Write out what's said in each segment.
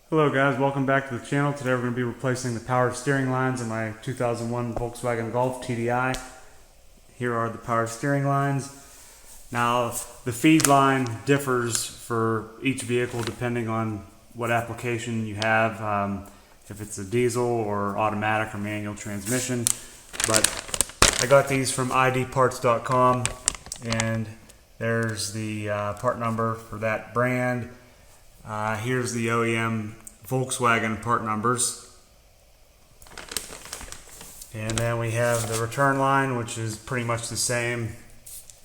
Hello guys, welcome back to the channel. Today we're going to be replacing the power steering lines in my 2001 Volkswagen Golf TDI. Here are the power steering lines. Now the feed line differs for each vehicle depending on what application you have, if it's a diesel or automatic or manual transmission. But I got these from idparts.com and there's the part number for that brand. Here's the OEM Volkswagen part numbers. And then we have the return line, which is pretty much the same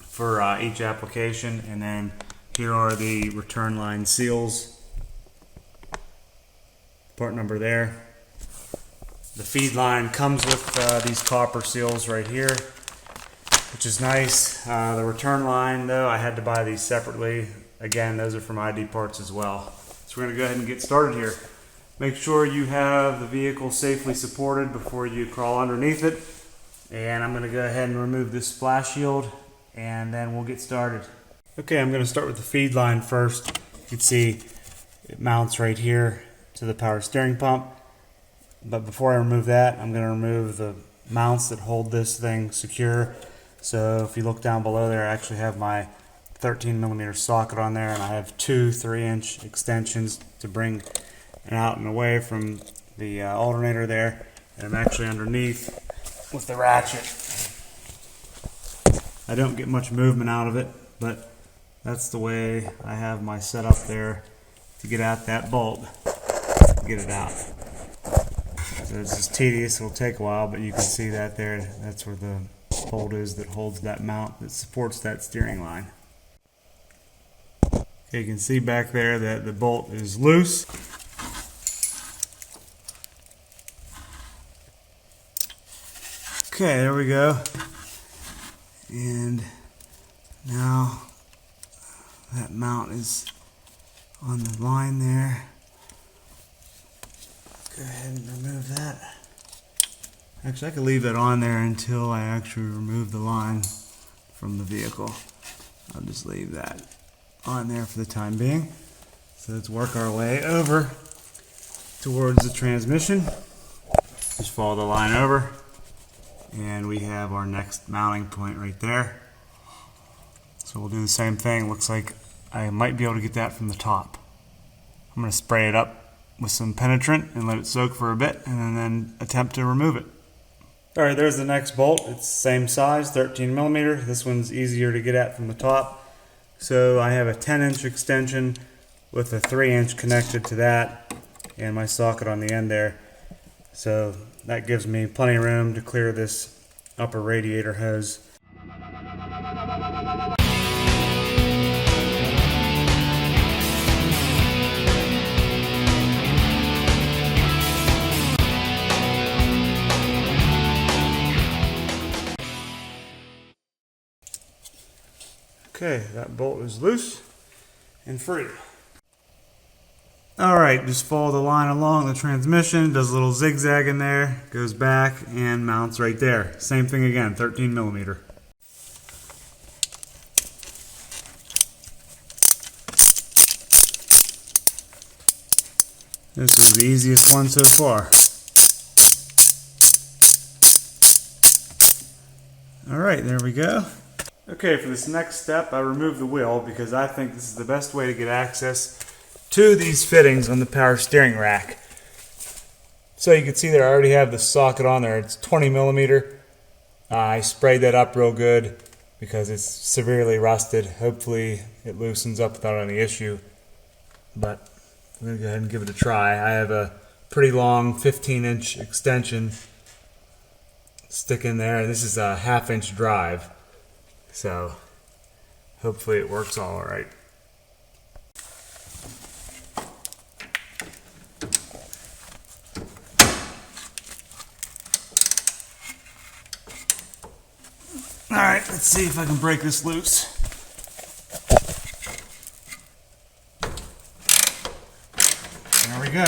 for each application. And then here are the return line seals. Part number there. The feed line comes with these copper seals right here, which is nice. The return line, though, I had to buy these separately. Again, those are from ID Parts as well. So we're going to go ahead and get started here. Make sure you have the vehicle safely supported before you crawl underneath it. And I'm going to go ahead and remove this splash shield and then we'll get started. Okay, I'm going to start with the feed line first. You can see it mounts right here to the power steering pump. But before I remove that, I'm going to remove the mounts that hold this thing secure. So if you look down below there, I actually have my 13mm socket on there, and I have two 3-inch extensions to bring it out and away from the alternator there. And I'm actually underneath with the ratchet. I don't get much movement out of it, but that's the way I have my setup there to get out that bolt, get it out. So it's just tedious, it'll take a while, but you can see that there, that's where the bolt is that holds that mount that supports that steering line. Okay, you can see back there that the bolt is loose. Okay, there we go. And now that mount is on the line there. Go ahead and remove that. Actually, I could leave that on there until I actually remove the line from the vehicle. I'll just leave that on there for the time being. So let's work our way over towards the transmission. Just follow the line over and we have our next mounting point right there. So we'll do the same thing. Looks like I might be able to get that from the top. I'm going to spray it up with some penetrant and let it soak for a bit and then attempt to remove it. Alright, there's the next bolt. It's the same size, 13mm. This one's easier to get at from the top. So I have a 10-inch extension with a 3-inch connected to that and my socket on the end there. So that gives me plenty of room to clear this upper radiator hose. Okay, that bolt is loose and free. Alright, just follow the line along the transmission, does a little zigzag in there, goes back and mounts right there. Same thing again, 13mm. This is the easiest one so far. Alright, there we go. Okay, for this next step, I removed the wheel because I think this is the best way to get access to these fittings on the power steering rack. So you can see there I already have the socket on there. It's 20mm. I sprayed that up real good because it's severely rusted. Hopefully it loosens up without any issue. But I'm going to go ahead and give it a try. I have a pretty long 15-inch extension stick in there. This is a 1/2-inch drive. So hopefully it works all right. Alright, let's see if I can break this loose. There we go.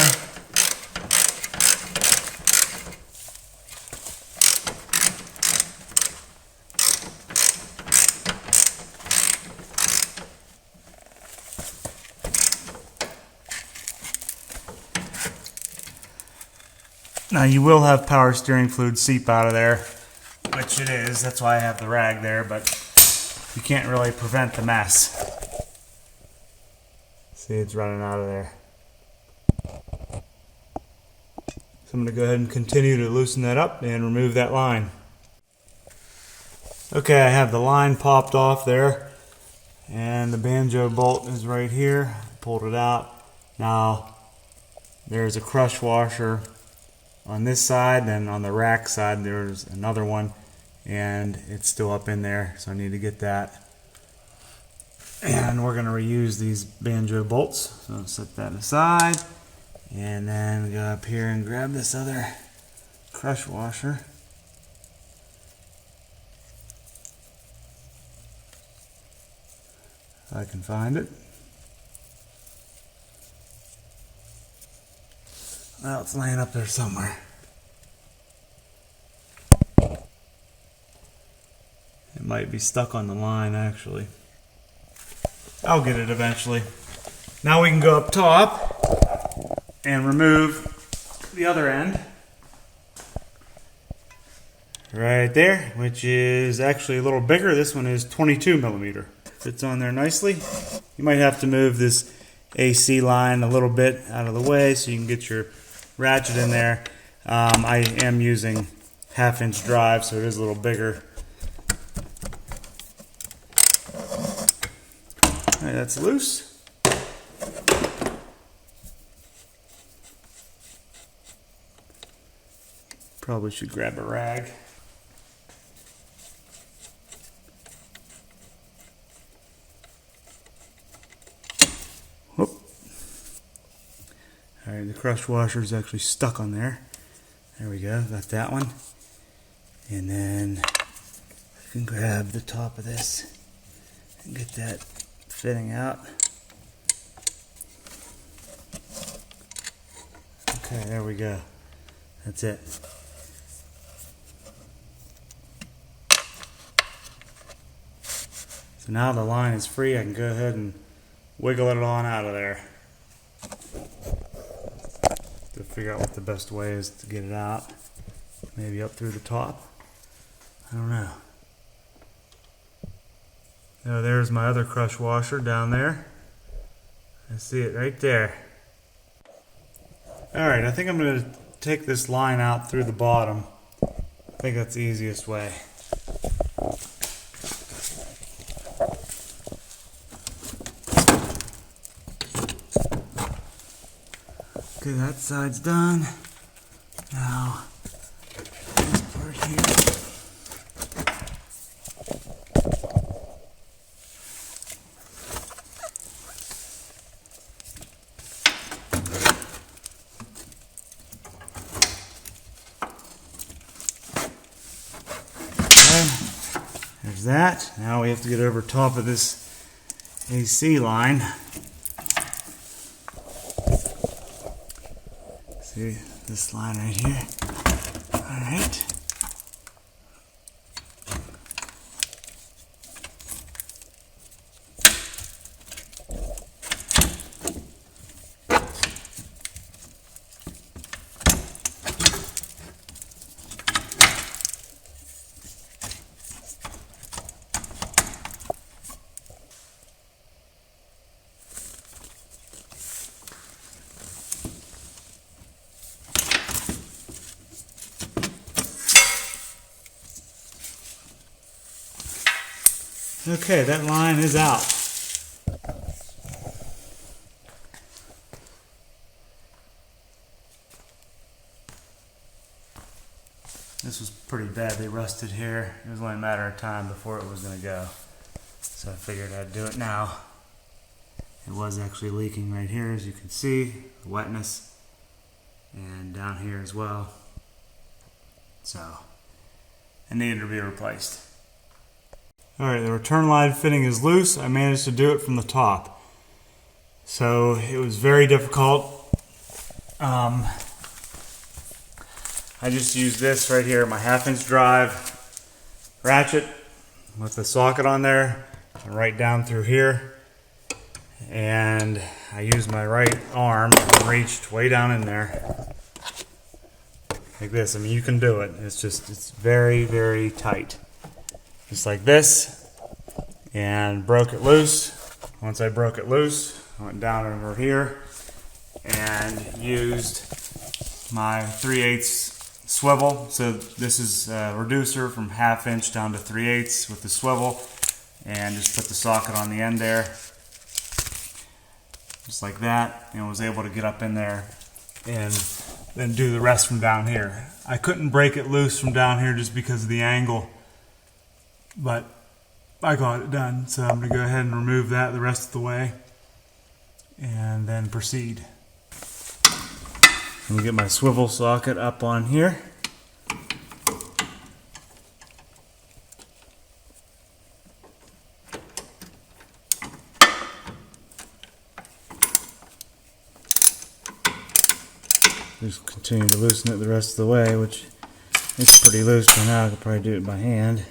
Now you will have power steering fluid seep out of there, which it is. That's why I have the rag there, but you can't really prevent the mess. See, it's running out of there. So I'm going to go ahead and continue to loosen that up and remove that line. Okay, I have the line popped off there, and the banjo bolt is right here. Pulled it out. Now there's a crush washer on this side, and on the rack side there's another one, and it's still up in there, so I need to get that. And we're going to reuse these banjo bolts, so I'll set that aside, and then go up here and grab this other crush washer. If I can find it. Well, it's laying up there somewhere. It might be stuck on the line, actually. I'll get it eventually. Now we can go up top and remove the other end. Right there, which is actually a little bigger. This one is 22 millimeter. Fits on there nicely. You might have to move this AC line a little bit out of the way so you can get your ratchet in there. I am using 1/2-inch drive, so it is a little bigger. Alright, that's loose. Probably should grab a rag. Whoop. Alright, the crush washer is actually stuck on there. There we go, got that one. And then I can grab the top of this and get that fitting out. Okay, there we go. That's it. So now the line is free. I can go ahead and wiggle it on out of there. To figure out what the best way is to get it out. Maybe up through the top. I don't know. Now there's my other crush washer down there. I see it right there. Alright, I think I'm going to take this line out through the bottom. I think that's the easiest way. Okay, that side's done. Now, this part here. There's that. Now we have to get over top of this AC line. See this line right here? Alright. Okay, that line is out. This was pretty badly rusted here. It was only a matter of time before it was going to go. So I figured I'd do it now. It was actually leaking right here, as you can see, the wetness, and down here as well. So it needed to be replaced. Alright, the return line fitting is loose. I managed to do it from the top. So it was very difficult. I just used this right here, my 1/2-inch drive ratchet with the socket on there, right down through here. And I used my right arm and reached way down in there. like this. I mean, you can do it. It's very, very tight. Just like this, and broke it loose. Once I broke it loose, I went down over here and used my 3/8 swivel. So this is a reducer from 1/2 inch down to 3/8 with the swivel, and just put the socket on the end there, just like that, and was able to get up in there and then do the rest from down here. I couldn't break it loose from down here just because of the angle, but I got it done. So I'm going to go ahead and remove that the rest of the way and then proceed. Let me get my swivel socket up on here. Just continue to loosen it the rest of the way, which it's pretty loose for now. I could probably do it by hand.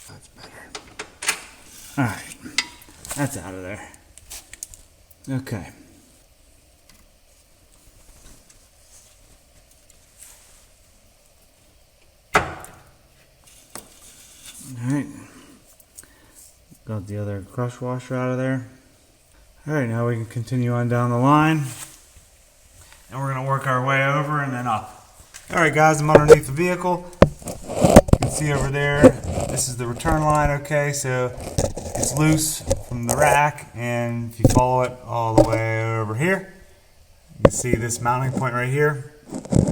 That's better. All right. That's out of there. Okay. Alright. Got the other crush washer out of there. Alright, now we can continue on down the line. And we're going to work our way over and then up. Alright guys, I'm underneath the vehicle. You can see over there, this is the return line, okay, so it's loose from the rack, and if you follow it all the way over here, you can see this mounting point right here.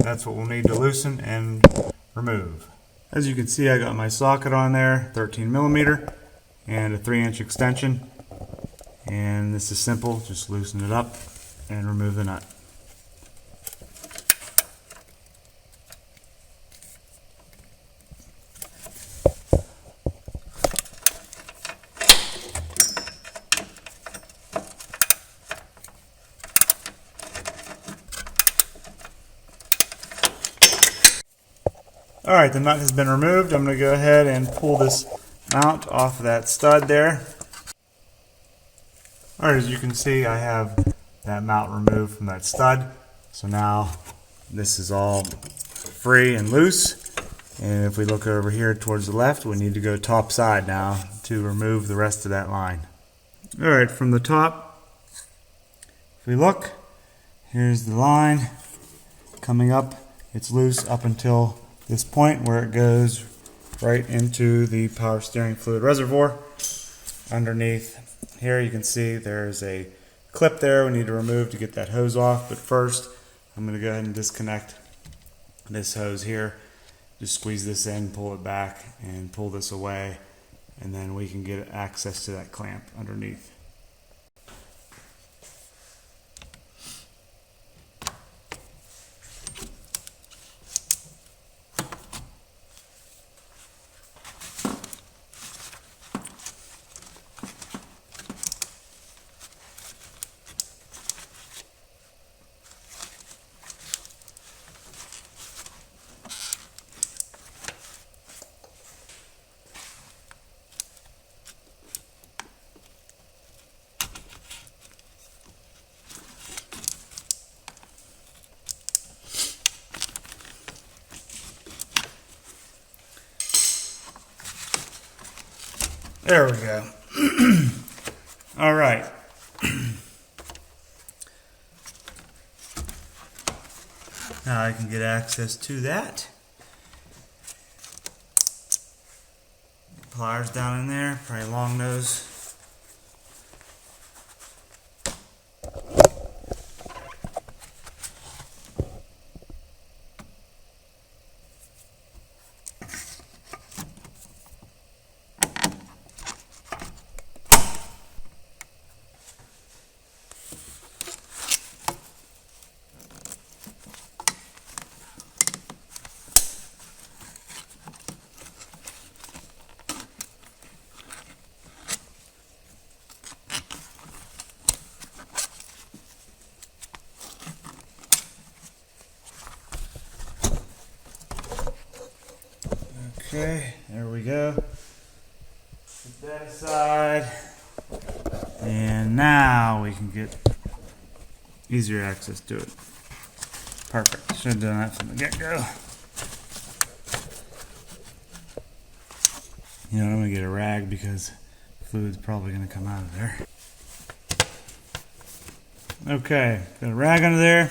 That's what we'll need to loosen and remove. As you can see, I got my socket on there, 13mm, and a 3-inch extension. And this is simple, just loosen it up and remove the nut. Alright, the nut has been removed. I'm going to go ahead and pull this mount off of that stud there. Alright, as you can see, I have that mount removed from that stud. So now this is all free and loose. And if we look over here towards the left, we need to go top side now to remove the rest of that line. Alright, from the top, if we look, here's the line coming up. It's loose up until this point where it goes right into the power steering fluid reservoir. Underneath here you can see there's a clip there we need to remove to get that hose off, but first I'm going to go ahead and disconnect this hose here. Just squeeze this in, pull it back, and pull this away, and then we can get access to that clamp underneath. There we go. All right. Now I can get access to that. Pliers down in there, probably long nose. Okay, there we go. Put that aside. And now we can get easier access to it. Perfect. Should have done that from the get-go. You know, I'm going to get a rag because fluid's probably going to come out of there. Okay, got a rag under there.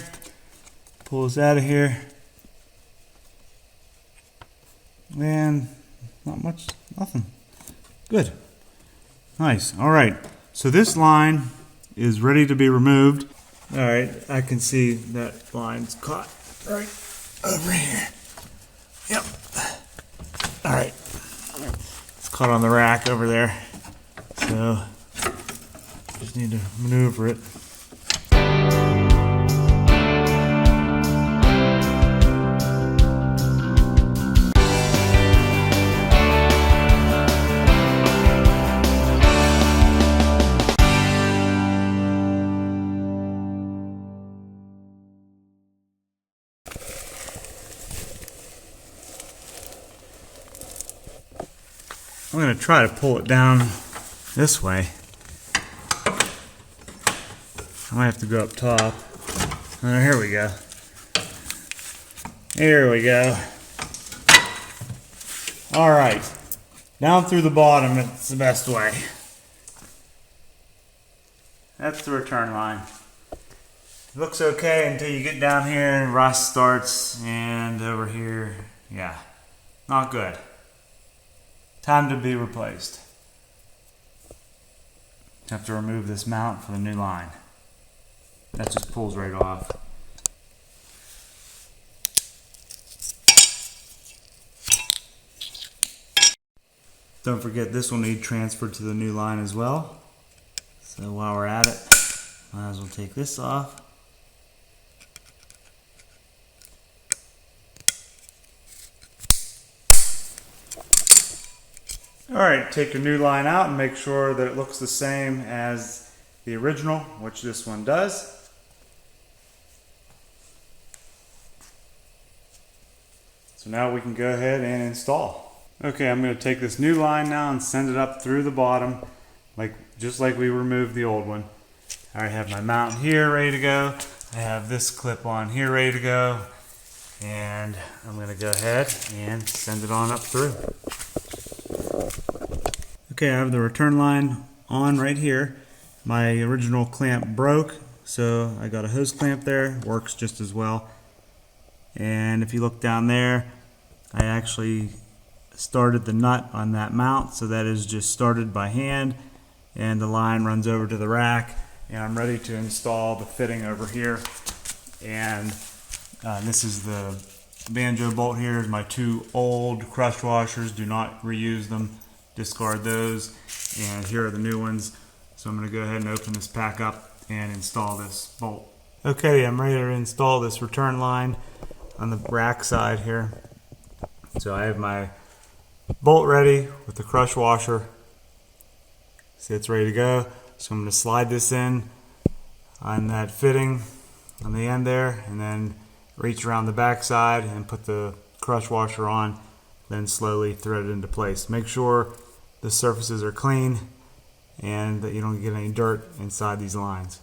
Pull this out of here. And not much, nothing. Good. Nice. All right. So this line is ready to be removed. All right, I can see that line's caught right over here. Yep. All right. It's caught on the rack over there. So just need to maneuver it. I'm going to try to pull it down this way. I might have to go up top. Here we go. Here we go. All right. Down through the bottom, it's the best way. That's the return line. It looks okay until you get down here and rust starts, and over here, yeah, not good. Time to be replaced. Have to remove this mount for the new line. That just pulls right off. Don't forget this will need transferred to the new line as well. So while we're at it, might as well take this off. Alright, take your new line out and make sure that it looks the same as the original, which this one does. So now we can go ahead and install. Okay, I'm going to take this new line now and send it up through the bottom, just like we removed the old one. I have my mount here ready to go. I have this clip on here ready to go. And I'm going to go ahead and send it on up through. Okay, I have the return line on right here. My original clamp broke, so I got a hose clamp there. Works just as well. And if you look down there, I actually started the nut on that mount, so that is just started by hand, and the line runs over to the rack, and I'm ready to install the fitting over here. And this is the banjo bolt here. Is my two old crush washers. Do not reuse them. Discard those. And here are the new ones. So I'm going to go ahead and open this pack up and install this bolt. Okay, I'm ready to install this return line on the rack side here. So I have my bolt ready with the crush washer. See, it's ready to go. So I'm going to slide this in on that fitting on the end there, and then reach around the back side and put the crush washer on, then slowly thread it into place. Make sure the surfaces are clean and that you don't get any dirt inside these lines.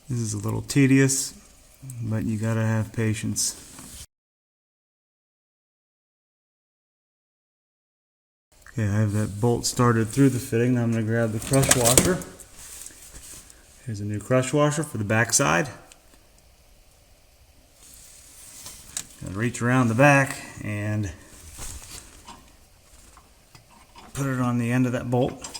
This is a little tedious, but you gotta have patience. Okay, I have that bolt started through the fitting. Now I'm going to grab the crush washer. Here's a new crush washer for the back side. Gotta reach around the back and put it on the end of that bolt.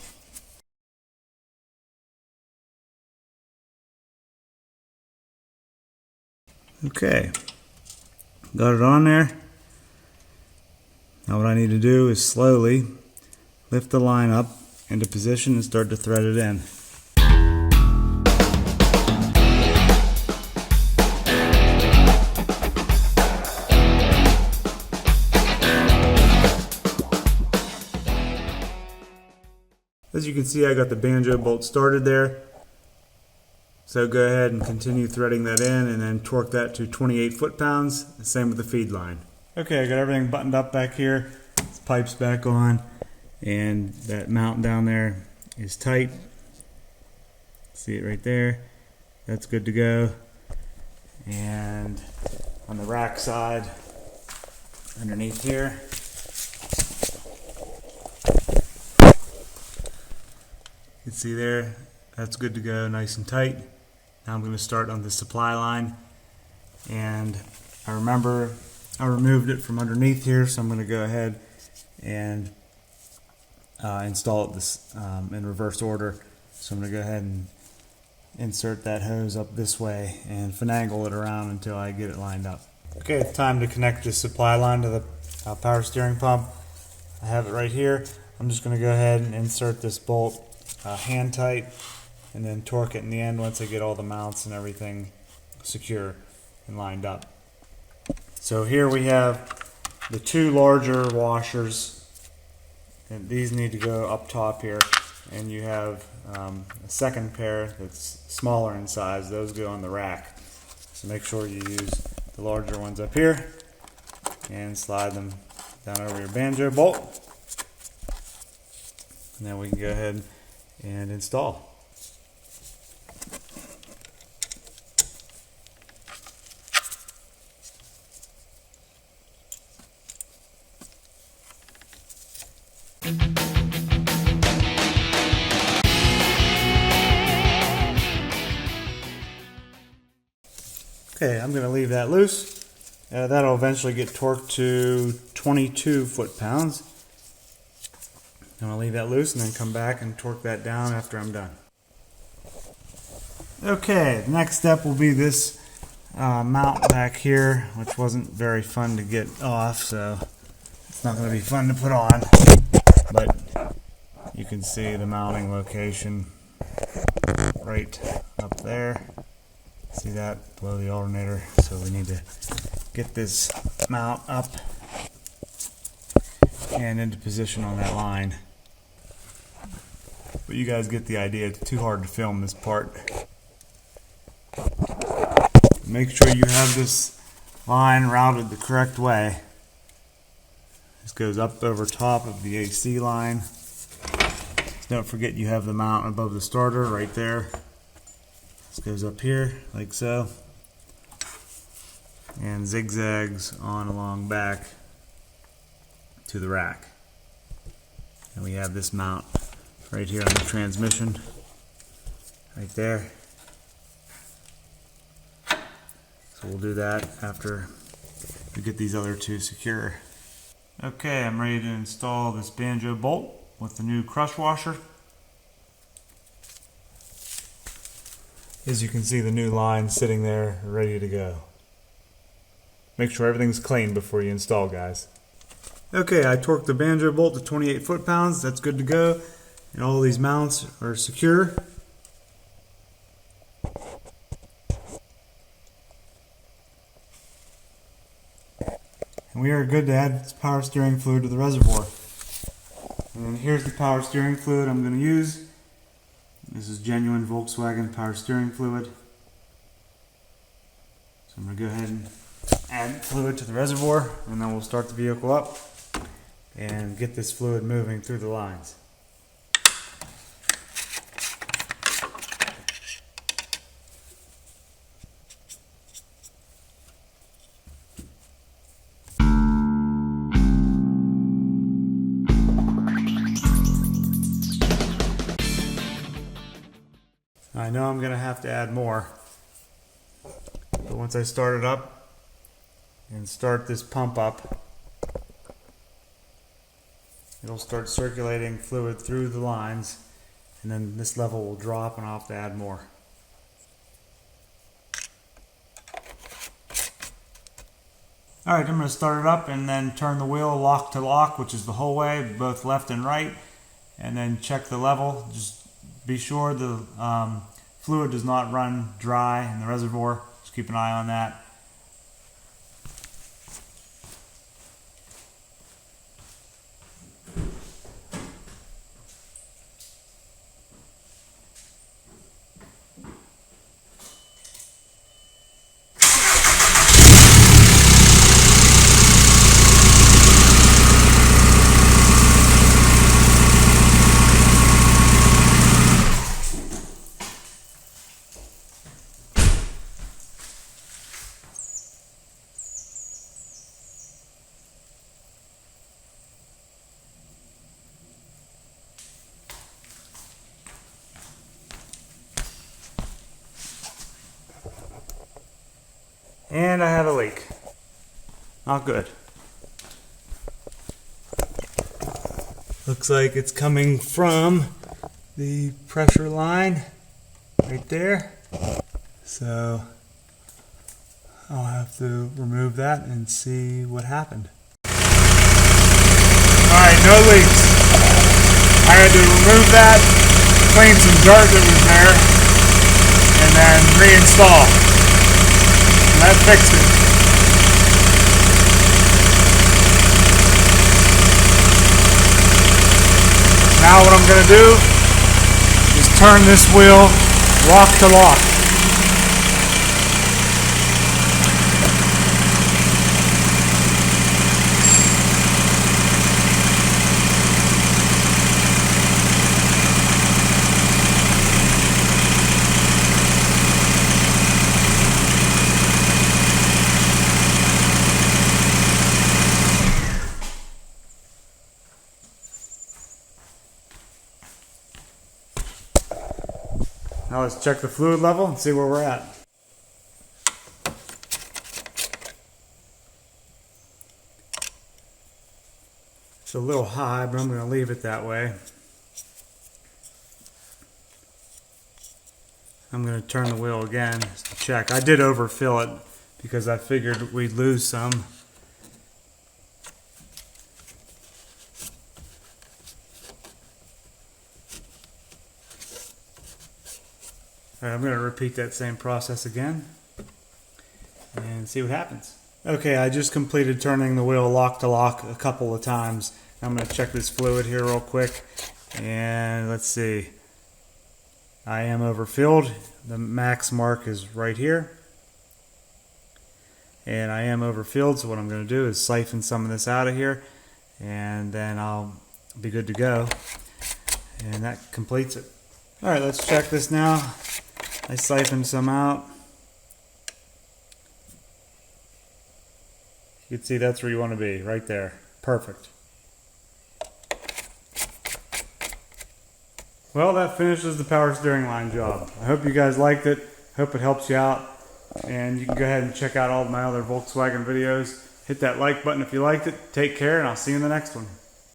Okay, got it on there. Now what I need to do is slowly lift the line up into position and start to thread it in. As you can see, I got the banjo bolt started there. So go ahead and continue threading that in and then torque that to 28 foot-pounds. Same with the feed line. Okay, I got everything buttoned up back here. This pipe's back on, and that mount down there is tight. See it right there. That's good to go. And on the rack side, underneath here, you can see there, that's good to go, nice and tight. Now I'm going to start on the supply line, and I remember I removed it from underneath here, so I'm going to go ahead and install it this in reverse order. So I'm going to go ahead and insert that hose up this way and finagle it around until I get it lined up. Okay, it's time to connect the supply line to the power steering pump. I have it right here. I'm just going to go ahead and insert this bolt hand tight and then torque it in the end once I get all the mounts and everything secure and lined up. So here we have the two larger washers, and these need to go up top here, and you have a second pair that's smaller in size. Those go on the rack, so make sure you use the larger ones up here and slide them down over your banjo bolt, and then we can go ahead and install. Okay, I'm going to leave that loose. That'll eventually get torqued to 22 foot-pounds. I'm going to leave that loose and then come back and torque that down after I'm done. Okay, the next step will be this mount back here, which wasn't very fun to get off, so it's not going to be fun to put on. But you can see the mounting location right up there. See that below the alternator? So we need to get this mount up and into position on that line. But you guys get the idea. It's too hard to film this part. Make sure you have this line routed the correct way. This goes up over top of the AC line. Don't forget you have the mount above the starter right there. This goes up here like so, and zigzags on along back to the rack. And we have this mount right here on the transmission, right there. So we'll do that after we get these other two secure. Okay, I'm ready to install this banjo bolt with the new crush washer. As you can see, the new line sitting there ready to go. Make sure everything's clean before you install, guys. Okay, I torqued the banjo bolt to 28 foot-pounds. That's good to go. And all these mounts are secure. And we are good to add power steering fluid to the reservoir. And here's the power steering fluid I'm going to use. This is genuine Volkswagen power steering fluid. So I'm going to go ahead and add fluid to the reservoir, and then we'll start the vehicle up and get this fluid moving through the lines. I know I'm going to have to add more, but once I start it up and start this pump up, it'll start circulating fluid through the lines, and then this level will drop and I'll have to add more. Alright, I'm going to start it up and then turn the wheel lock to lock, which is the whole way, both left and right, and then check the level. Just be sure the fluid does not run dry in the reservoir. Just keep an eye on that. And I have a leak. Not good. Looks like it's coming from the pressure line right there. So I'll have to remove that and see what happened. Alright, no leaks. I had to remove that, clean some dirt that was there, and then reinstall. And that fixed it. Now what I'm going to do is turn this wheel lock to lock. Now let's check the fluid level and see where we're at. It's a little high, but I'm going to leave it that way. I'm going to turn the wheel again just to check. I did overfill it because I figured we'd lose some. Alright, I'm going to repeat that same process again and see what happens. Okay, I just completed turning the wheel lock to lock a couple of times. I'm going to check this fluid here real quick, and let's see. I am overfilled. The max mark is right here. And I am overfilled, so what I'm going to do is siphon some of this out of here, and then I'll be good to go. And that completes it. Alright, let's check this now. I siphoned some out. You can see that's where you want to be, right there. Perfect. Well, that finishes the power steering line job. I hope you guys liked it. Hope it helps you out. And you can go ahead and check out all of my other Volkswagen videos. Hit that like button if you liked it. Take care, and I'll see you in the next one.